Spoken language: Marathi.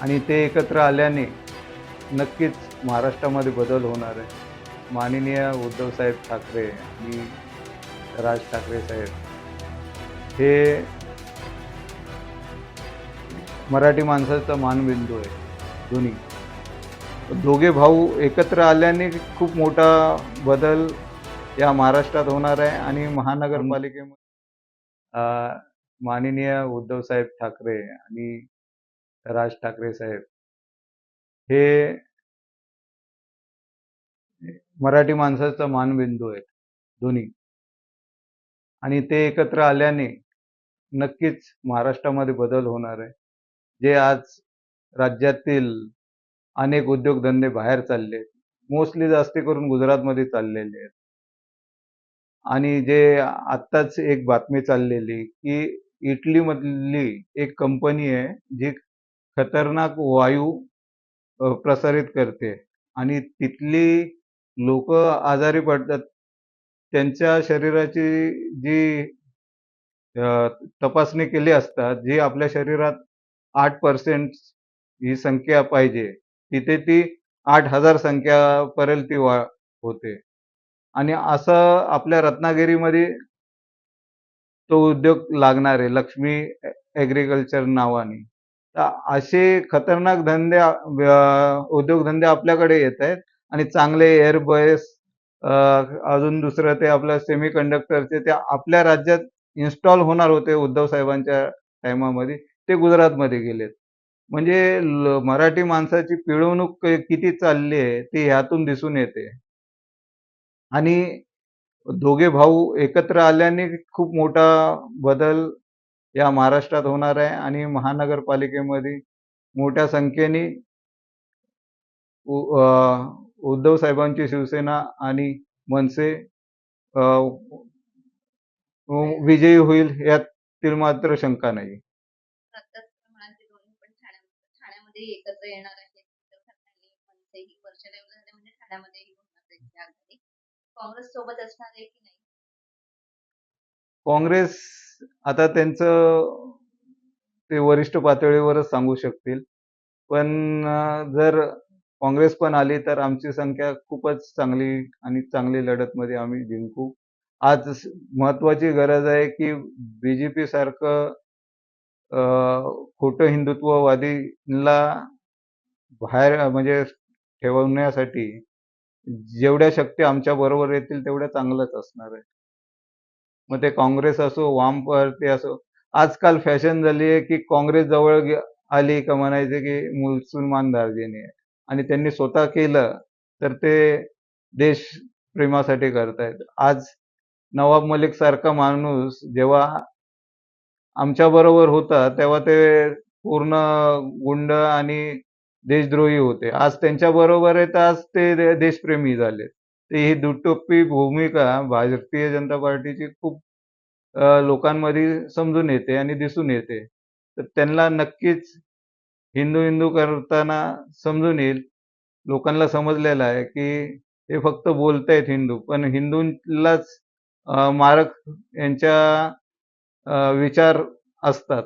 आणि ते एकत्र आल्याने नक्कीच महाराष्ट्रामध्ये बदल होणार आहे. माननीय उद्धवसाहेब ठाकरे आणि राज ठाकरे साहेब हे मराठी माणसाचा मानबिंदू आहे. दोन्ही दोघे भाऊ एकत्र आल्याने खूप मोठा बदल या महाराष्ट्रात होणार आहे आणि महानगरपालिकेमध्ये माननीय उद्धवसाहेब ठाकरे आणि राज ठाकरे साहेब हे मराठी माणसाचा मानबिंदू आहे. दोन्ही आणि ते एकत्र आल्याने नक्कीच महाराष्ट्रामध्ये बदल होणार आहे. जे आज राज्यातील अनेक उद्योगधंदे बाहेर चालले आहेत, मोस्टली जास्ती करून गुजरातमध्ये चाललेले आहेत. आणि जे आत्ताच एक बातमी चाललेली की इटलीमधली एक कंपनी आहे जी खतरनाक वायू प्रसारित करते आणि तिथली लोक आजारी पडतात. त्यांच्या शरीराची जी तपासणी केली असता, जी आपल्या शरीरात 8% ही संख्या पाहिजे, तिथे ती 8,000 संख्यापर्यंत ती होते. आणि असं आपल्या रत्नागिरीमध्ये तो उद्योग लागणार आहे, लक्ष्मी ॲग्रिकल्चर नावाने. तर असे खतरनाक उद्योगधंदे आपल्याकडे येत आहेत आणि चांगले एअरबस, अजून दुसरं ते आपलं सेमी कंडक्टरचे ते आपल्या राज्यात इन्स्टॉल होणार होते उद्धव साहेबांच्या टायमामध्ये, ते गुजरातमध्ये गेलेत. म्हणजे मराठी माणसाची पिळवणूक किती चालली आहे ती ह्यातून दिसून येते. आणि दोघे भाऊ एकत्र आल्याने खूप मोठा बदल या महाराष्ट्रात होणार आहे आणि महानगरपालिकेमध्ये मोठ्या संख्येने उद्धव साहेबांची शिवसेना आणि मनसे विजयी होईल यातील मात्र शंका नाही. आत्ताच म्हणाल ते दोन्ही पण ठाण्यामध्ये एकत्र येणार आहेत. उद्धव ठाकरे आणि मनसेही वर्षा झाले म्हणजे ठाण्यामध्येही होणार त्यांची आघाडी. काँग्रेस सोबत असणार आहे की नाही? काँग्रेस आता त्यांचं ते वरिष्ठ पातळीवरच सांगू शकतील. पण जर काँग्रेस पण आली तर आमची संख्या खूपच चांगली आणि चांगली लढतमध्ये आम्ही जिंकू. आज महत्त्वाची गरज आहे की BJP सारखं खोटं हिंदुत्ववादीला बाहेर म्हणजे ठेवण्यासाठी जेवढ्या शक्ती आमच्या बरोबर येतील तेवढ्या चांगलंच असणार आहे. मग ते काँग्रेस असो, वामपंथी असो. आजकाल फॅशन झाली आहे की काँग्रेस जवळ आली का म्हणायचे की मुसलमान दार्जिनी आहे आणि त्यांनी स्वतः केलं तर ते देशप्रेमासाठी करतायत. आज नवाब मलिक सारखा माणूस जेव्हा आमच्या बरोबर होता तेव्हा ते पूर्ण गुंड आणि देशद्रोही होते. आज त्यांच्या बरोबर आहे तर आज ते देशप्रेमी झाले. तर ही दुटप्पी भूमिका भारतीय जनता पार्टीची खूप लोकांमध्ये समजून येते आणि दिसून येते. तर त्यांना नक्कीच हिंदू करताना समजून येईल. लोकांना समजलेलं आहे की हे फक्त बोलतायत हिंदू, पण हिंदूंलाच मारक यांच्या विचार असतात.